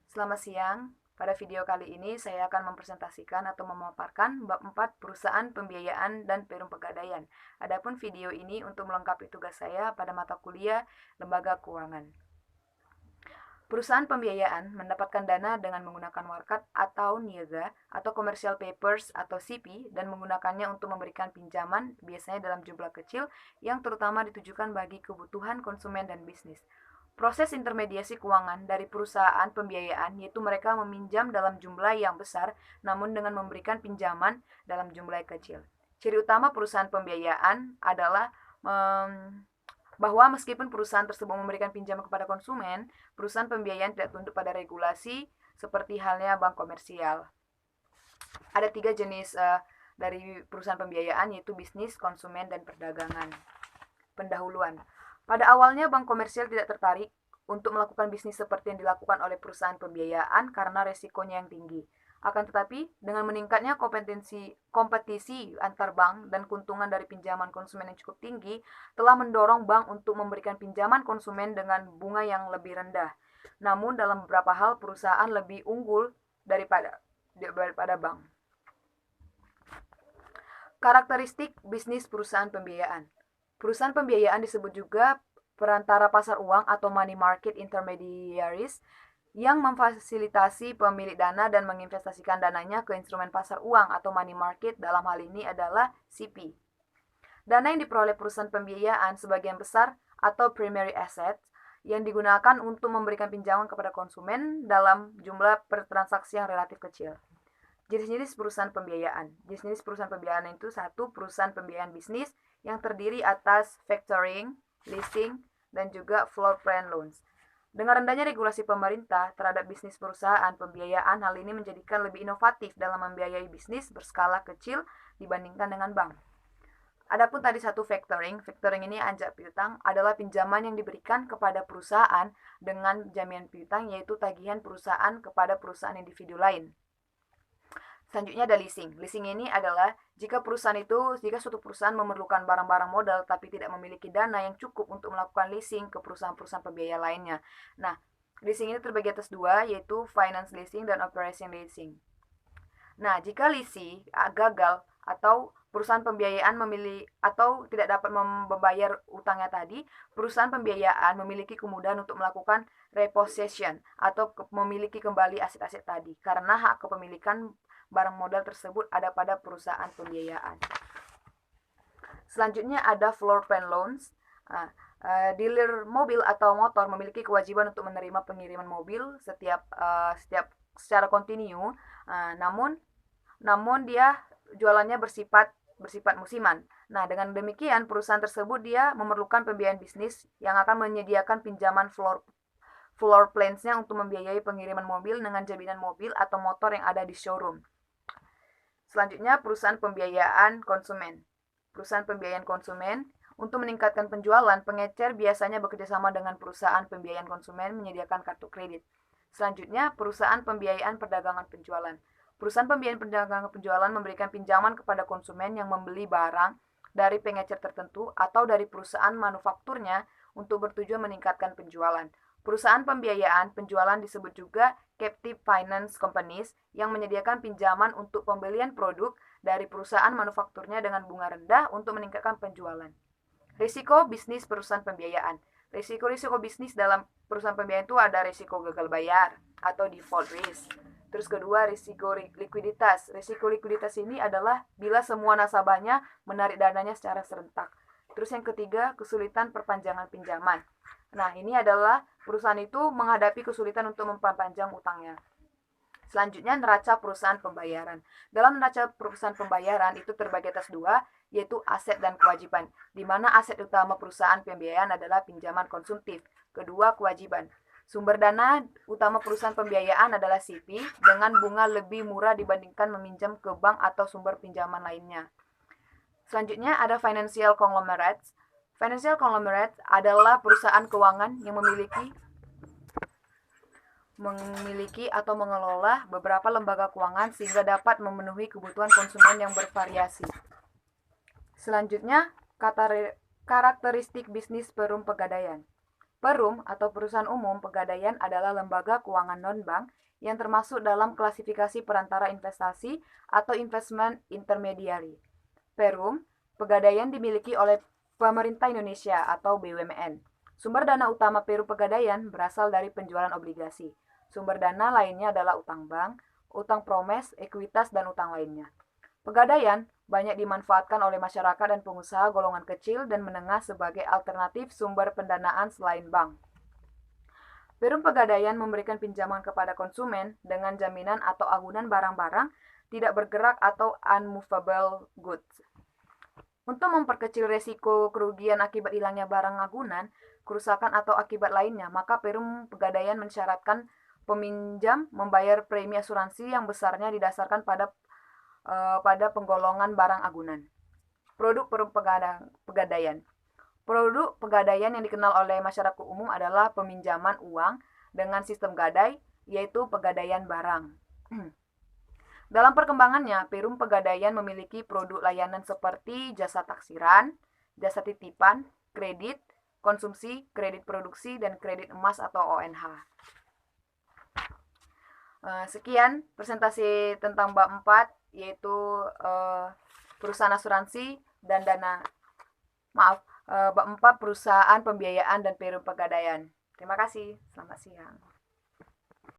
Selamat siang. Pada video kali ini saya akan mempresentasikan atau memaparkan bab 4 perusahaan pembiayaan dan perum pegadaian. Adapun video ini untuk melengkapi tugas saya pada mata kuliah Lembaga Keuangan. Perusahaan pembiayaan mendapatkan dana dengan menggunakan warkat atau niaga atau commercial papers atau CP dan menggunakannya untuk memberikan pinjaman biasanya dalam jumlah kecil yang terutama ditujukan bagi kebutuhan konsumen dan bisnis. Proses intermediasi keuangan dari perusahaan pembiayaan yaitu mereka meminjam dalam jumlah yang besar namun dengan memberikan pinjaman dalam jumlah kecil. Ciri utama perusahaan pembiayaan adalah bahwa meskipun perusahaan tersebut memberikan pinjaman kepada konsumen, perusahaan pembiayaan tidak tunduk pada regulasi seperti halnya bank komersial. Ada 3 jenis dari perusahaan pembiayaan yaitu bisnis, konsumen, dan perdagangan. Pendahuluan. Pada awalnya bank komersial tidak tertarik untuk melakukan bisnis seperti yang dilakukan oleh perusahaan pembiayaan karena resikonya yang tinggi. Akan tetapi, dengan meningkatnya kompetisi antar bank dan keuntungan dari pinjaman konsumen yang cukup tinggi, telah mendorong bank untuk memberikan pinjaman konsumen dengan bunga yang lebih rendah. Namun, dalam beberapa hal perusahaan lebih unggul daripada bank. Karakteristik bisnis perusahaan pembiayaan. Perusahaan pembiayaan disebut juga perantara pasar uang atau money market intermediaries yang memfasilitasi pemilik dana dan menginvestasikan dananya ke instrumen pasar uang atau money market, dalam hal ini adalah CP. Dana yang diperoleh perusahaan pembiayaan sebagian besar atau primary assets yang digunakan untuk memberikan pinjaman kepada konsumen dalam jumlah per transaksi yang relatif kecil. Jenis-jenis perusahaan pembiayaan. Jenis-jenis perusahaan pembiayaan itu satu, perusahaan pembiayaan bisnis yang terdiri atas factoring, leasing, dan juga floor plan loans. Dengan rendahnya regulasi pemerintah terhadap bisnis perusahaan pembiayaan, hal ini menjadikan lebih inovatif dalam membiayai bisnis berskala kecil dibandingkan dengan bank. Adapun tadi satu factoring ini anjak piutang adalah pinjaman yang diberikan kepada perusahaan dengan jaminan piutang yaitu tagihan perusahaan kepada perusahaan individu lain. Selanjutnya ada leasing. Leasing ini adalah jika suatu perusahaan memerlukan barang-barang modal tapi tidak memiliki dana yang cukup untuk melakukan leasing ke perusahaan-perusahaan pembiaya lainnya. Nah, leasing ini terbagi atas dua, yaitu finance leasing dan operation leasing. Nah, jika leasing gagal atau perusahaan pembiayaan tidak dapat membayar utangnya tadi, perusahaan pembiayaan memiliki kemudahan untuk melakukan repossession atau memiliki kembali aset-aset tadi karena hak kepemilikan barang modal tersebut ada pada perusahaan pembiayaan. Selanjutnya ada floor plan loans. Dealer mobil atau motor memiliki kewajiban untuk menerima pengiriman mobil setiap secara kontinu. Namun dia jualannya bersifat musiman. Nah, dengan demikian perusahaan tersebut dia memerlukan pembiayaan bisnis yang akan menyediakan pinjaman floor plans-nya untuk membiayai pengiriman mobil dengan jaminan mobil atau motor yang ada di showroom. Selanjutnya, perusahaan pembiayaan konsumen. Perusahaan pembiayaan konsumen, untuk meningkatkan penjualan, pengecer biasanya bekerjasama dengan perusahaan pembiayaan konsumen menyediakan kartu kredit. Selanjutnya, perusahaan pembiayaan perdagangan penjualan. Perusahaan pembiayaan perdagangan penjualan memberikan pinjaman kepada konsumen yang membeli barang dari pengecer tertentu atau dari perusahaan manufakturnya untuk bertujuan meningkatkan penjualan. Perusahaan pembiayaan penjualan disebut juga captive finance companies yang menyediakan pinjaman untuk pembelian produk dari perusahaan manufakturnya dengan bunga rendah untuk meningkatkan penjualan. Risiko bisnis perusahaan pembiayaan. Risiko bisnis dalam perusahaan pembiayaan itu ada risiko gagal bayar atau default risk. Terus kedua, risiko likuiditas. Risiko likuiditas ini adalah bila semua nasabahnya menarik dananya secara serentak. Terus yang ketiga, kesulitan perpanjangan pinjaman. Nah, ini adalah perusahaan itu menghadapi kesulitan untuk memperpanjang utangnya. Selanjutnya, neraca perusahaan pembayaran. Dalam neraca perusahaan pembayaran itu terbagi atas dua, yaitu aset dan kewajiban, di mana aset utama perusahaan pembiayaan adalah pinjaman konsumtif. Kedua, kewajiban. Sumber dana utama perusahaan pembiayaan adalah CP dengan bunga lebih murah dibandingkan meminjam ke bank atau sumber pinjaman lainnya. Selanjutnya ada financial conglomerates. Financial conglomerate adalah perusahaan keuangan yang memiliki atau mengelola beberapa lembaga keuangan sehingga dapat memenuhi kebutuhan konsumen yang bervariasi. Selanjutnya, karakteristik bisnis perum pegadaian. Perum atau perusahaan umum pegadaian adalah lembaga keuangan non-bank yang termasuk dalam klasifikasi perantara investasi atau investment intermediary. Perum, pegadaian dimiliki oleh pemerintah Indonesia atau BUMN. Sumber dana utama Perum Pegadaian berasal dari penjualan obligasi. Sumber dana lainnya adalah utang bank, utang promes, ekuitas, dan utang lainnya. Pegadaian banyak dimanfaatkan oleh masyarakat dan pengusaha golongan kecil dan menengah sebagai alternatif sumber pendanaan selain bank. Perum Pegadaian memberikan pinjaman kepada konsumen dengan jaminan atau agunan barang-barang tidak bergerak atau unmovable goods. Untuk memperkecil resiko kerugian akibat hilangnya barang agunan, kerusakan atau akibat lainnya, maka Perum Pegadaian mensyaratkan peminjam membayar premi asuransi yang besarnya didasarkan pada penggolongan barang agunan. Produk Perum Pegadaian. Produk pegadaian yang dikenal oleh masyarakat umum adalah peminjaman uang dengan sistem gadai, yaitu pegadaian barang. Dalam perkembangannya, Perum Pegadaian memiliki produk layanan seperti jasa taksiran, jasa titipan, kredit, konsumsi, kredit produksi, dan kredit emas atau ONH. Sekian presentasi tentang bab 4, yaitu perusahaan asuransi dan bab 4 perusahaan pembiayaan dan Perum Pegadaian. Terima kasih, selamat siang.